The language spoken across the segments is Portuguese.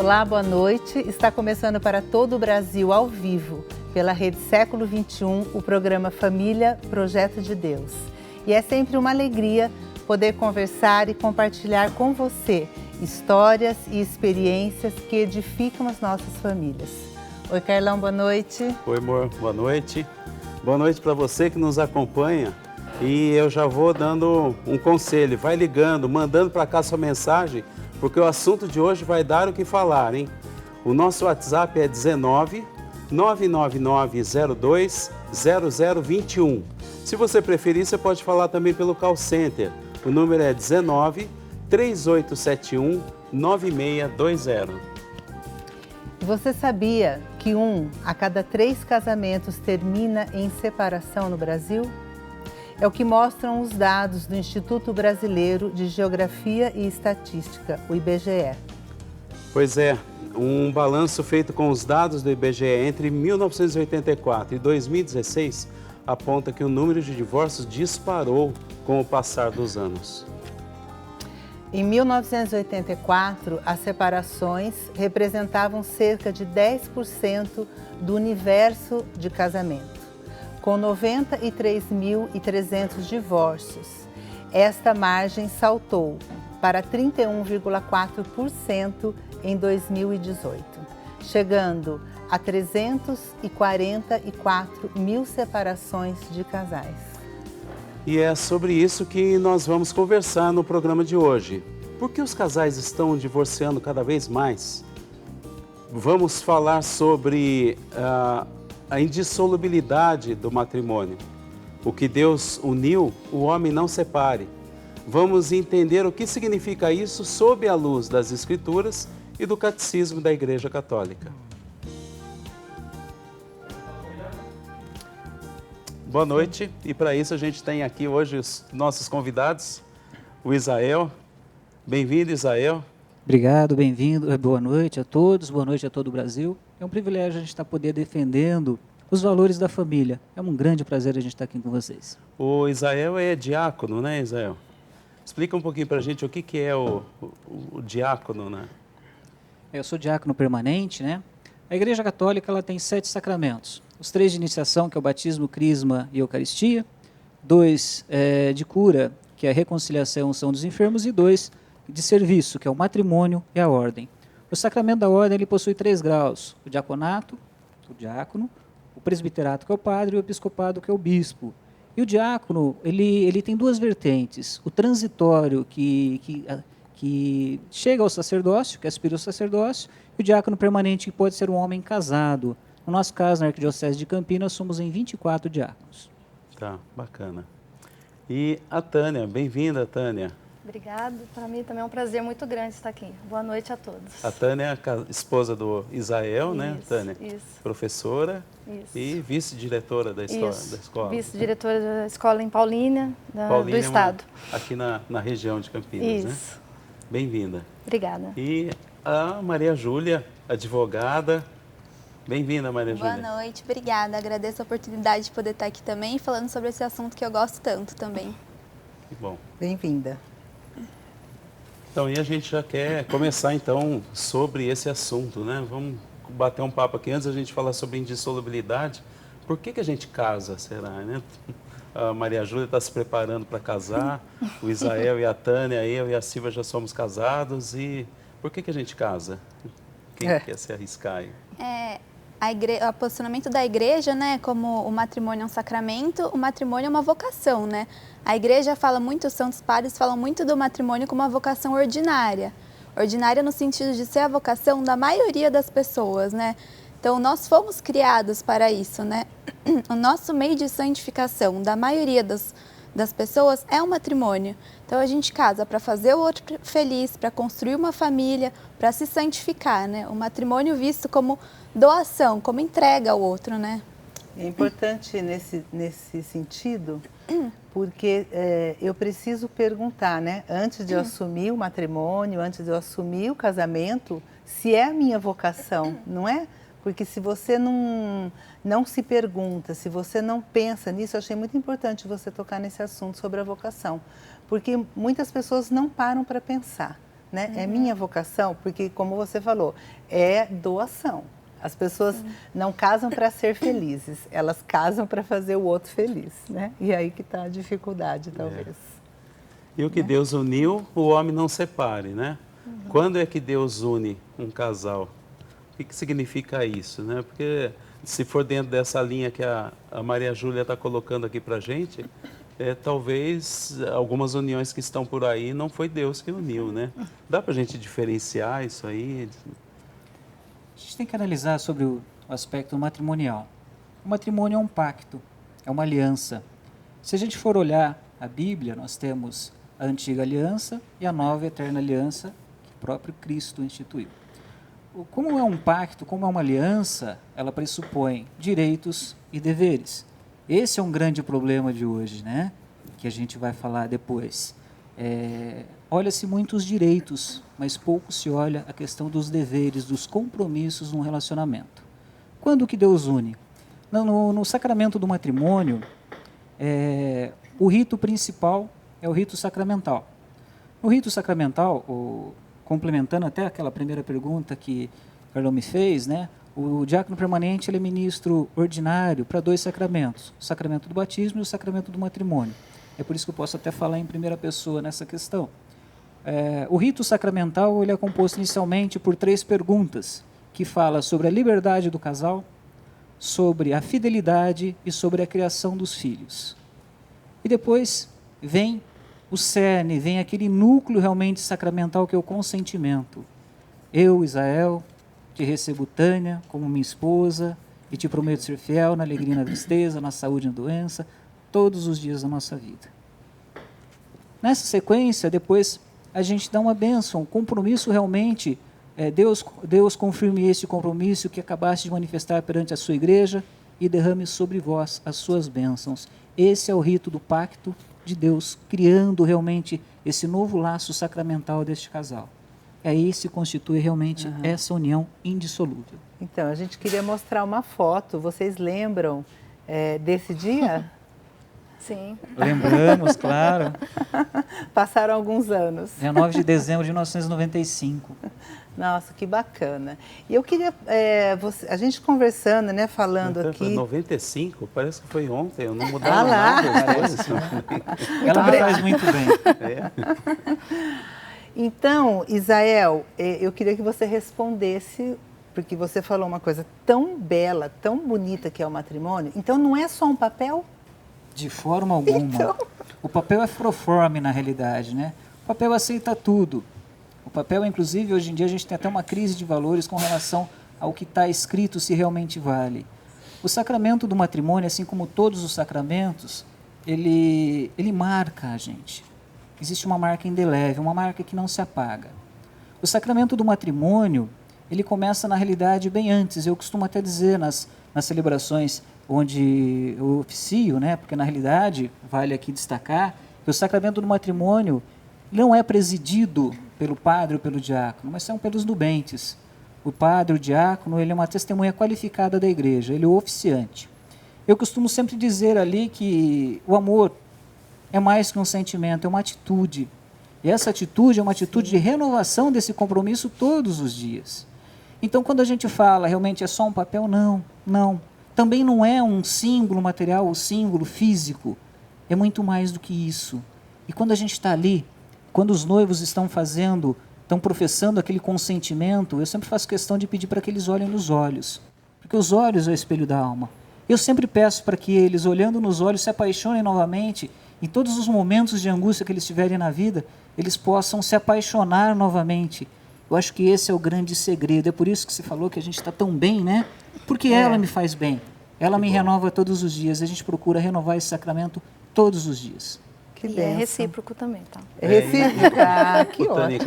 Olá, boa noite. Está começando para todo o Brasil ao vivo, pela Rede Século XXI, o programa Família, Projeto de Deus. E é sempre uma alegria poder conversar e compartilhar com você histórias e experiências que edificam as nossas famílias. Oi, Carlão, boa noite. Oi, amor, boa noite. Boa noite para você que nos acompanha. E eu já vou dando um conselho, vai ligando, mandando para cá sua mensagem, porque o assunto de hoje vai dar o que falar, hein? O nosso WhatsApp é 19 99902 0021. Se você preferir, você pode falar também pelo call center. O número é 19 3871 9620. Você sabia que 1 a cada 3 casamentos termina em separação no Brasil? É o que mostram os dados do Instituto Brasileiro de Geografia e Estatística, o IBGE. Pois é, um balanço feito com os dados do IBGE entre 1984 e 2016 aponta que o número de divórcios disparou com o passar dos anos. Em 1984, as separações representavam cerca de 10% do universo de casamento, com 93.300 divórcios. Esta margem saltou para 31,4% em 2018, chegando a 344 mil separações de casais. E é sobre isso que nós vamos conversar no programa de hoje. Por que os casais estão divorciando cada vez mais? Vamos falar sobre a indissolubilidade do matrimônio. O que Deus uniu, o homem não separe. Vamos entender o que significa isso sob a luz das Escrituras e do Catecismo da Igreja Católica. Boa noite, e para isso a gente tem aqui hoje os nossos convidados, o Isael. Bem-vindo, Isael. Obrigado, bem-vindo, boa noite a todos, boa noite a todo o Brasil. É um privilégio a gente poder defendendo os valores da família. É um grande prazer a gente estar aqui com vocês. O Isael é diácono, né, Isael? Explica um pouquinho para a gente o que é o diácono, né? Eu sou diácono permanente, né? A Igreja Católica ela tem 7 sacramentos. Os 3 de iniciação, que é o batismo, crisma e eucaristia. 2 de cura, que é a reconciliação e unção dos enfermos. E 2 de serviço, que é o matrimônio e a ordem. O sacramento da ordem ele possui 3 graus. O diaconato, o diácono, o presbiterato, que é o padre, e o episcopado, que é o bispo. E o diácono, ele tem 2 vertentes. O transitório, que chega ao sacerdócio, que aspira ao sacerdócio, e o diácono permanente, que pode ser um homem casado. No nosso caso, na Arquidiocese de Campinas, somos em 24 diáconos. Tá, bacana. E a Tânia, bem-vinda, Tânia. Obrigada, para mim também é um prazer muito grande estar aqui. Boa noite a todos. A Tânia é a esposa do Isael, isso, né, Tânia? Isso. Professora e vice-diretora da escola. Vice-diretora da escola em Paulínia, do Estado. Aqui na região de Campinas, isso. Né? Bem-vinda. Obrigada. E a Maria Júlia, advogada. Bem-vinda, Maria Júlia. Boa noite, obrigada. Agradeço a oportunidade de poder estar aqui também, falando sobre esse assunto que eu gosto tanto também. Que bom. Bem-vinda. Então, e a gente já quer começar, então, sobre esse assunto, né? Vamos bater um papo aqui. Antes a gente falar sobre indissolubilidade. Por que a gente casa, será, né? A Maria Júlia está se preparando para casar, o Isael e a Tânia, eu e a Silvia já somos casados. E por que a gente casa? Quem quer se arriscar aí? O posicionamento da igreja, né, como o matrimônio é um sacramento, o matrimônio é uma vocação, né? A igreja fala muito, os santos padres falam muito do matrimônio como uma vocação ordinária. Ordinária no sentido de ser a vocação da maioria das pessoas, né? Então, nós fomos criados para isso, né? O nosso meio de santificação da maioria das pessoas é o matrimônio. Então, a gente casa para fazer o outro feliz, para construir uma família, para se santificar, né? O matrimônio visto como doação, como entrega ao outro, né? É importante nesse sentido, porque eu preciso perguntar, né? Antes de eu assumir o matrimônio, antes de eu assumir o casamento, se é a minha vocação, não é? Porque se você não se pergunta, se você não pensa nisso, eu achei muito importante você tocar nesse assunto sobre a vocação. Porque muitas pessoas não param para pensar. né? É minha vocação, porque como você falou, é doação. As pessoas não casam para ser felizes, elas casam para fazer o outro feliz, né? E aí que está a dificuldade, talvez. E o que Deus uniu, o homem não separe, né? Quando é que Deus une um casal? O que significa isso, né? Porque se for dentro dessa linha que a Maria Júlia está colocando aqui para a gente, talvez algumas uniões que estão por aí não foi Deus que uniu, né? Dá para a gente diferenciar isso aí? A gente tem que analisar sobre o aspecto matrimonial. O matrimônio é um pacto, é uma aliança. Se a gente for olhar a Bíblia, nós temos a antiga aliança e a nova e eterna aliança que o próprio Cristo instituiu. Como é um pacto, como é uma aliança, ela pressupõe direitos e deveres. Esse é um grande problema de hoje, né? Que a gente vai falar depois. Olha-se muitos direitos, mas pouco se olha a questão dos deveres, dos compromissos num relacionamento. Quando que Deus une? No sacramento do matrimônio, o rito principal é o rito sacramental. No rito sacramental, complementando até aquela primeira pergunta que o Carlão me fez, né? O diácono permanente ele é ministro ordinário para 2 sacramentos, o sacramento do batismo e o sacramento do matrimônio. É por isso que eu posso até falar em primeira pessoa nessa questão. O rito sacramental ele é composto inicialmente por 3 perguntas, que fala sobre a liberdade do casal, sobre a fidelidade e sobre a criação dos filhos. E depois vem o cerne, vem aquele núcleo realmente sacramental que é o consentimento. Eu, Israel, te recebo Tânia como minha esposa e te prometo ser fiel na alegria e na tristeza, na saúde e na doença, todos os dias da nossa vida. Nessa sequência, depois a gente dá uma bênção, um compromisso realmente, Deus confirme esse compromisso que acabaste de manifestar perante a sua igreja e derrame sobre vós as suas bênçãos. Esse é o rito do pacto de Deus, criando realmente esse novo laço sacramental deste casal. E aí se constitui realmente essa união indissolúvel. Então, a gente queria mostrar uma foto. Vocês lembram desse dia? Sim. Lembramos, claro. Passaram alguns anos. É 9 de dezembro de 1995. Nossa, que bacana. E eu queria, a gente conversando, né, falando Então, aqui... 95? Parece que foi ontem, eu não mudava nada as coisas. Ela me faz muito bem. Então, Isael, eu queria que você respondesse, porque você falou uma coisa tão bela, tão bonita que é o matrimônio. Então, não é só um papel? De forma alguma. Então... O papel é proforme na realidade, né? O papel aceita tudo. O papel, inclusive, hoje em dia a gente tem até uma crise de valores com relação ao que está escrito, se realmente vale. O sacramento do matrimônio, assim como todos os sacramentos, ele marca a gente. Existe uma marca indelével, uma marca que não se apaga. O sacramento do matrimônio, ele começa na realidade bem antes. Eu costumo até dizer nas celebrações onde eu oficio, né? Porque na realidade, vale aqui destacar, que o sacramento do matrimônio não é presidido pelo padre ou pelo diácono, mas são pelos nubentes. O padre, o diácono, ele é uma testemunha qualificada da igreja, ele é o oficiante. Eu costumo sempre dizer ali que o amor é mais que um sentimento, é uma atitude. E essa atitude é uma atitude de renovação desse compromisso todos os dias. Então, quando a gente fala realmente é só um papel, não. Também não é um símbolo material, um símbolo físico. É muito mais do que isso. E quando a gente está ali, quando os noivos estão professando aquele consentimento, eu sempre faço questão de pedir para que eles olhem nos olhos. Porque os olhos é o espelho da alma. Eu sempre peço para que eles, olhando nos olhos, se apaixonem novamente. Em todos os momentos de angústia que eles tiverem na vida, eles possam se apaixonar novamente. Eu acho que esse é o grande segredo. É por isso que você falou que a gente está tão bem, né? Porque ela me faz bem. Ela me renova todos os dias. A gente procura renovar esse sacramento todos os dias. Que e é recíproco também, tá? É recíproco? Que ótimo. Tânia,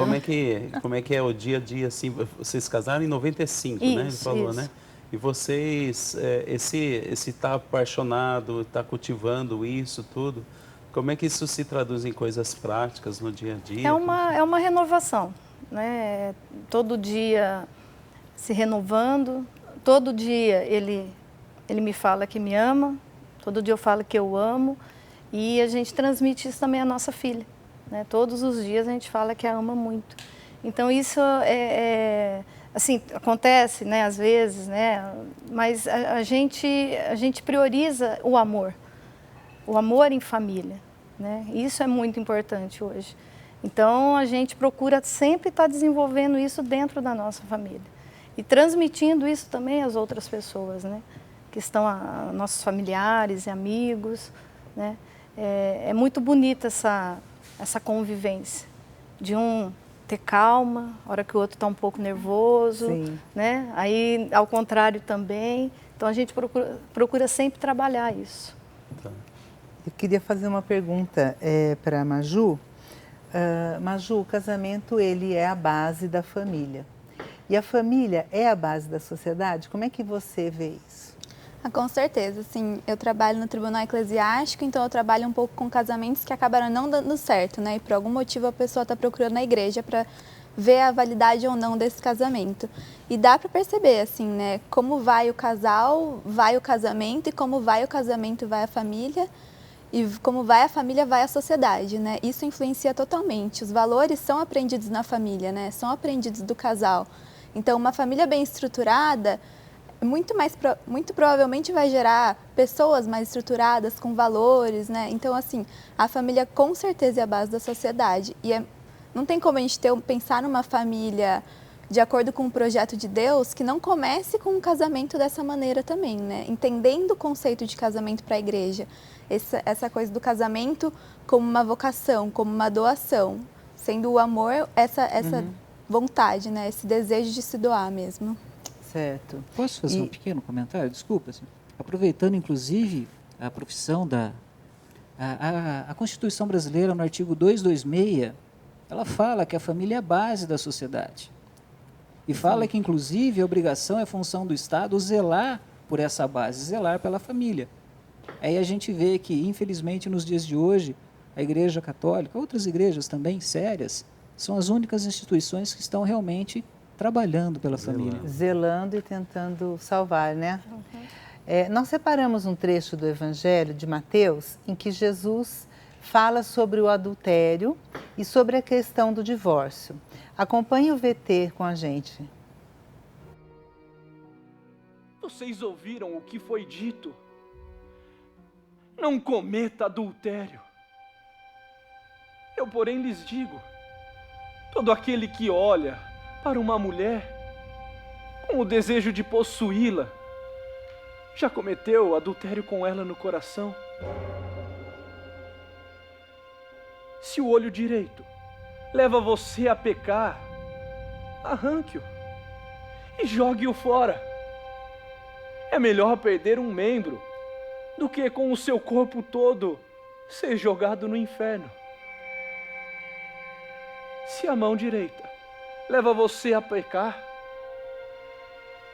como é que é o dia a dia, assim, vocês casaram em 95, né? Ele falou, né? E vocês, esse tá apaixonado, tá cultivando isso tudo, como é que isso se traduz em coisas práticas no dia a dia? É uma renovação, né? Todo dia se renovando, todo dia ele me fala que me ama, todo dia eu falo que eu amo, e a gente transmite isso também à nossa filha, né? Todos os dias a gente fala que a ama muito. Então isso assim, acontece, né, às vezes, né, mas a gente prioriza o amor em família, né? Isso é muito importante hoje. Então a gente procura sempre estar desenvolvendo isso dentro da nossa família e transmitindo isso também às outras pessoas, né, que estão nossos familiares e amigos, né? É muito bonita essa convivência de um ter calma, a hora que o outro está um pouco nervoso, Sim. né? Aí, ao contrário também. Então, a gente procura sempre trabalhar isso. Eu queria fazer uma pergunta para a Maju. Maju, o casamento ele é a base da família. E a família é a base da sociedade? Como é que você vê isso? Com certeza, assim, eu trabalho no Tribunal Eclesiástico, então eu trabalho um pouco com casamentos que acabaram não dando certo, né? E por algum motivo a pessoa está procurando na igreja para ver a validade ou não desse casamento. E dá para perceber, assim, né? Como vai o casal, vai o casamento, e como vai o casamento, vai a família, e como vai a família, vai a sociedade, né? Isso influencia totalmente. Os valores são aprendidos na família, né? São aprendidos do casal. Então, uma família bem estruturada muito provavelmente vai gerar pessoas mais estruturadas, com valores, né? Então, assim, a família com certeza é a base da sociedade. E não tem como a gente pensar numa família de acordo com o projeto de Deus que não comece com um casamento dessa maneira também, né? Entendendo o conceito de casamento para a igreja. Essa coisa do casamento como uma vocação, como uma doação. Sendo o amor essa vontade, né? Esse desejo de se doar mesmo. Certo. Posso fazer um pequeno comentário? Desculpa. Assim, aproveitando, inclusive, a profissão a Constituição Brasileira, no artigo 226, ela fala que a família é a base da sociedade. E fala que, inclusive, a obrigação é função do Estado zelar por essa base, zelar pela família. Aí a gente vê que, infelizmente, nos dias de hoje, a Igreja Católica, outras igrejas também sérias, são as únicas instituições que estão realmente trabalhando pela família. Zelando e tentando salvar, né? Nós separamos um trecho do Evangelho de Mateus em que Jesus fala sobre o adultério e sobre a questão do divórcio. Acompanhe o VT com a gente. Vocês ouviram o que foi dito? Não cometa adultério. Eu, porém, lhes digo, todo aquele que olha para uma mulher com o desejo de possuí-la já cometeu adultério com ela no coração. Se o olho direito leva você a pecar, arranque-o e jogue-o fora. É melhor perder um membro do que com o seu corpo todo ser jogado no inferno. Se a mão direita leva você a pecar,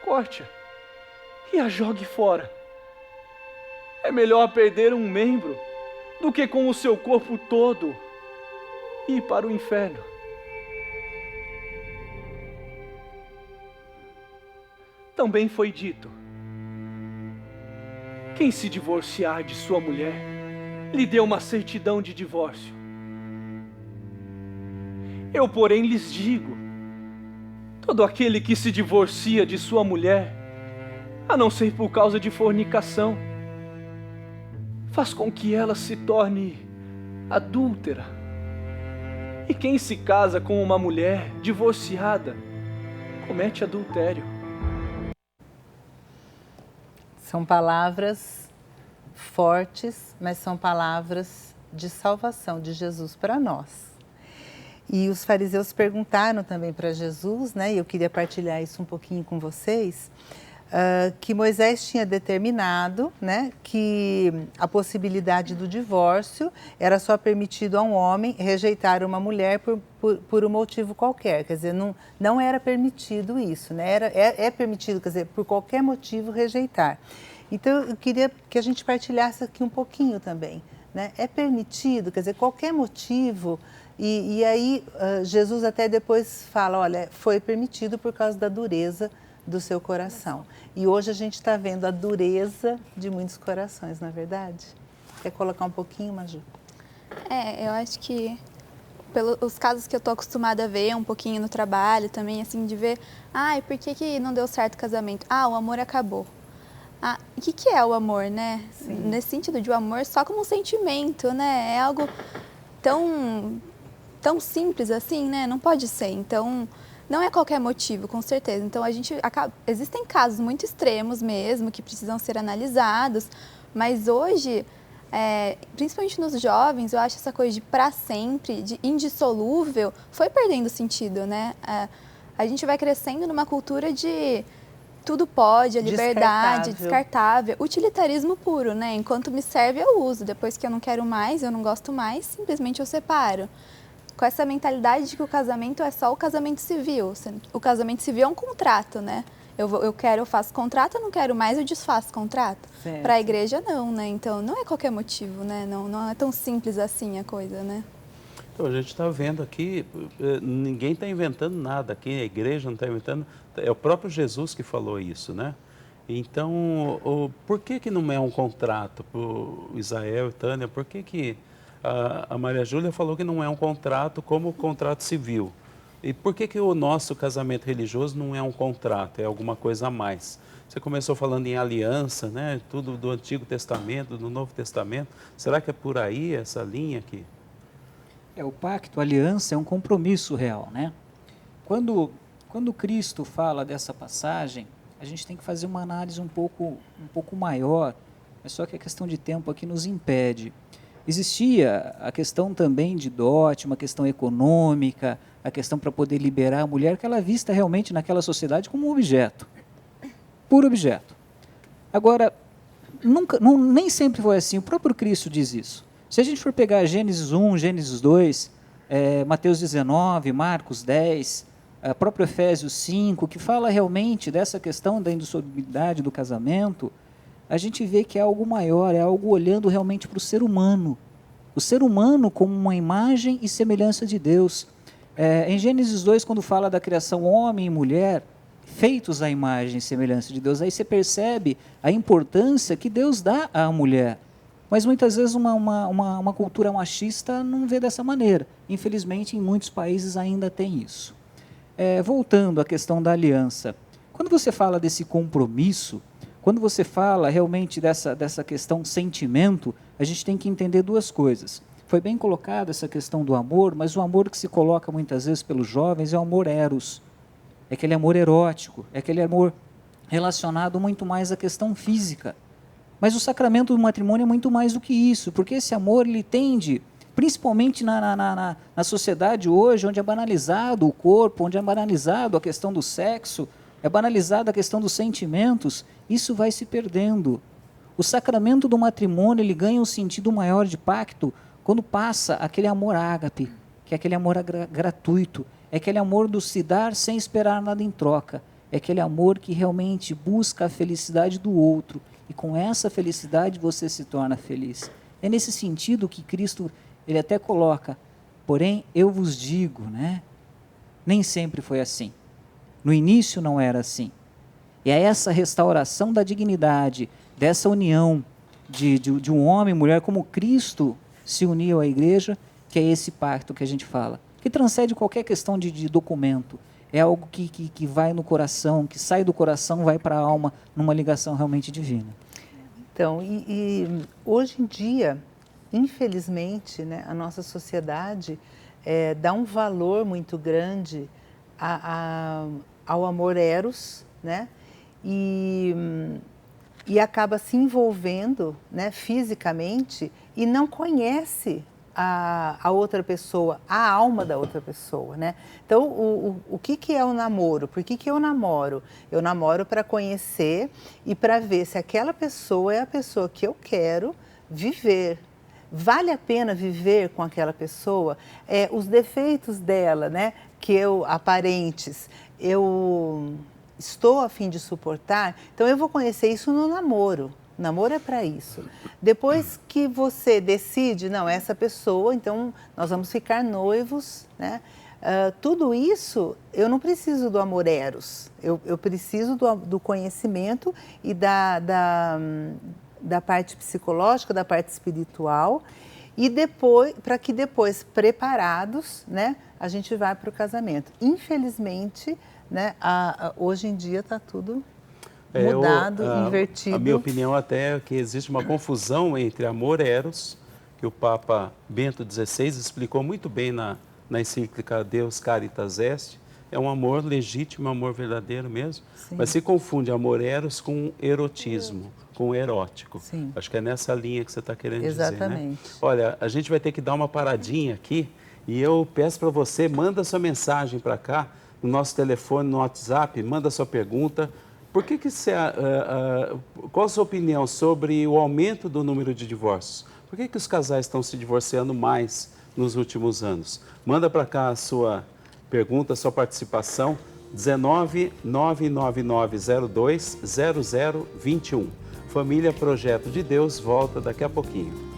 corte-a e a jogue fora. É melhor perder um membro do que com o seu corpo todo ir para o inferno. Também foi dito: quem se divorciar de sua mulher, lhe dê uma certidão de divórcio. Eu, porém, lhes digo, todo aquele que se divorcia de sua mulher, a não ser por causa de fornicação, faz com que ela se torne adúltera. E quem se casa com uma mulher divorciada, comete adultério. São palavras fortes, mas são palavras de salvação de Jesus para nós. E os fariseus perguntaram também para Jesus, né, e eu queria partilhar isso um pouquinho com vocês, que Moisés tinha determinado, né, que a possibilidade do divórcio era só permitido a um homem rejeitar uma mulher por um motivo qualquer. Quer dizer, não era permitido isso, né? É permitido, quer dizer, por qualquer motivo rejeitar. Então, eu queria que a gente partilhasse aqui um pouquinho também, né? É permitido, quer dizer, qualquer motivo. E aí, Jesus até depois fala, olha, foi permitido por causa da dureza do seu coração. E hoje a gente está vendo a dureza de muitos corações, não é verdade? Quer colocar um pouquinho, Maju? Eu acho que pelos casos que eu tô acostumada a ver um pouquinho no trabalho também, assim, de ver, ai, por que não deu certo o casamento? Ah, o amor acabou. Ah, o que é o amor, né? Sim. Nesse sentido de o amor só como um sentimento, né? É algo tão simples assim, né? Não pode ser. Então, não é qualquer motivo, com certeza. Então, existem casos muito extremos mesmo, que precisam ser analisados, mas hoje, principalmente nos jovens, eu acho essa coisa de pra sempre, de indissolúvel, foi perdendo sentido, né? A gente vai crescendo numa cultura de tudo pode, a liberdade, descartável, utilitarismo puro, né? Enquanto me serve, eu uso. Depois que eu não quero mais, eu não gosto mais, simplesmente eu separo. Com essa mentalidade de que o casamento é só o casamento civil. O casamento civil é um contrato, né? Eu quero, eu faço contrato, eu não quero mais, eu desfaço contrato. Para a igreja, não, né? Então, não é qualquer motivo, né? Não é tão simples assim a coisa, né? Então, a gente está vendo aqui, ninguém está inventando nada aqui, a igreja não está inventando, é o próprio Jesus que falou isso, né? Então, por que não é um contrato para o Israel e Tânia? Por que a Maria Júlia falou que não é um contrato como o contrato civil? E por que o nosso casamento religioso não é um contrato, é alguma coisa a mais? Você começou falando em aliança, né? Tudo do Antigo Testamento, do Novo Testamento. Será que é por aí essa linha aqui? O pacto, a aliança, é um compromisso real, né? Quando Cristo fala dessa passagem, a gente tem que fazer uma análise um pouco maior, mas só que a questão de tempo aqui nos impede. Existia a questão também de dote, uma questão econômica, a questão para poder liberar a mulher, que ela é vista realmente naquela sociedade como um objeto, puro objeto. Agora, nem sempre foi assim, o próprio Cristo diz isso. Se a gente for pegar Gênesis 1, Gênesis 2, Mateus 19, Marcos 10, próprio Efésios 5, que fala realmente dessa questão da indissolubilidade do casamento, a gente vê que é algo maior, é algo olhando realmente para o ser humano. O ser humano como uma imagem e semelhança de Deus. Em Gênesis 2, quando fala da criação homem e mulher, feitos à imagem e semelhança de Deus, aí você percebe a importância que Deus dá à mulher. Mas muitas vezes uma cultura machista não vê dessa maneira. Infelizmente, em muitos países ainda tem isso. Voltando à questão da aliança, quando você fala desse compromisso, quando você fala realmente dessa questão sentimento, a gente tem que entender duas coisas. Foi bem colocada essa questão do amor, mas o amor que se coloca muitas vezes pelos jovens é o amor eros. É aquele amor erótico, é aquele amor relacionado muito mais à questão física. Mas o sacramento do matrimônio é muito mais do que isso, porque esse amor ele tende, principalmente na sociedade hoje, onde é banalizado o corpo, onde é banalizado a questão do sexo, é banalizada a questão dos sentimentos, isso vai se perdendo. O sacramento do matrimônio ele ganha um sentido maior de pacto quando passa aquele amor ágape, que é aquele amor gratuito, é aquele amor do se dar sem esperar nada em troca, é aquele amor que realmente busca a felicidade do outro, e com essa felicidade você se torna feliz. É nesse sentido que Cristo ele até coloca, porém eu vos digo, né? Nem sempre foi assim. No início não era assim. E é essa restauração da dignidade, dessa união de um homem e mulher, como Cristo se uniu à igreja, que é esse pacto que a gente fala, que transcende qualquer questão de documento. É algo que vai no coração, que sai do coração, vai para a alma, numa ligação realmente divina. Então, hoje em dia, infelizmente, né, a nossa sociedade dá um valor muito grande ao amor eros, né, e acaba se envolvendo, né, fisicamente e não conhece a outra pessoa, a alma da outra pessoa, né? Então, o que é o namoro? Por que eu namoro? Eu namoro para conhecer e para ver se aquela pessoa é a pessoa que eu quero viver. Vale a pena viver com aquela pessoa? Os defeitos dela, né? Aparentes, eu estou a fim de suportar? Então, eu vou conhecer isso no namoro. Namoro é para isso. Depois que você decide, não, essa pessoa, então nós vamos ficar noivos, né? Tudo isso, eu não preciso do amor eros, eu preciso do conhecimento e da parte psicológica, da parte espiritual. e depois, para que depois, preparados, né, a gente vai para o casamento. Infelizmente, né, hoje em dia está tudo mudado, invertido. A minha opinião até é que existe uma confusão entre amor eros, que o Papa Bento XVI explicou muito bem na encíclica Deus Caritas Est. É um amor legítimo, um amor verdadeiro mesmo, Sim. mas se confunde amor eros com erotismo, com erótico. Sim. Acho que é nessa linha que você está querendo Exatamente. dizer, né? Olha, a gente vai ter que dar uma paradinha aqui e eu peço para você, manda sua mensagem para cá, no nosso telefone, no WhatsApp, manda sua pergunta. Por que você, qual a sua opinião sobre o aumento do número de divórcios? Por que os casais estão se divorciando mais nos últimos anos? Manda para cá a sua pergunta, a sua participação, 19 99902 0021. Família Projeto de Deus volta daqui a pouquinho.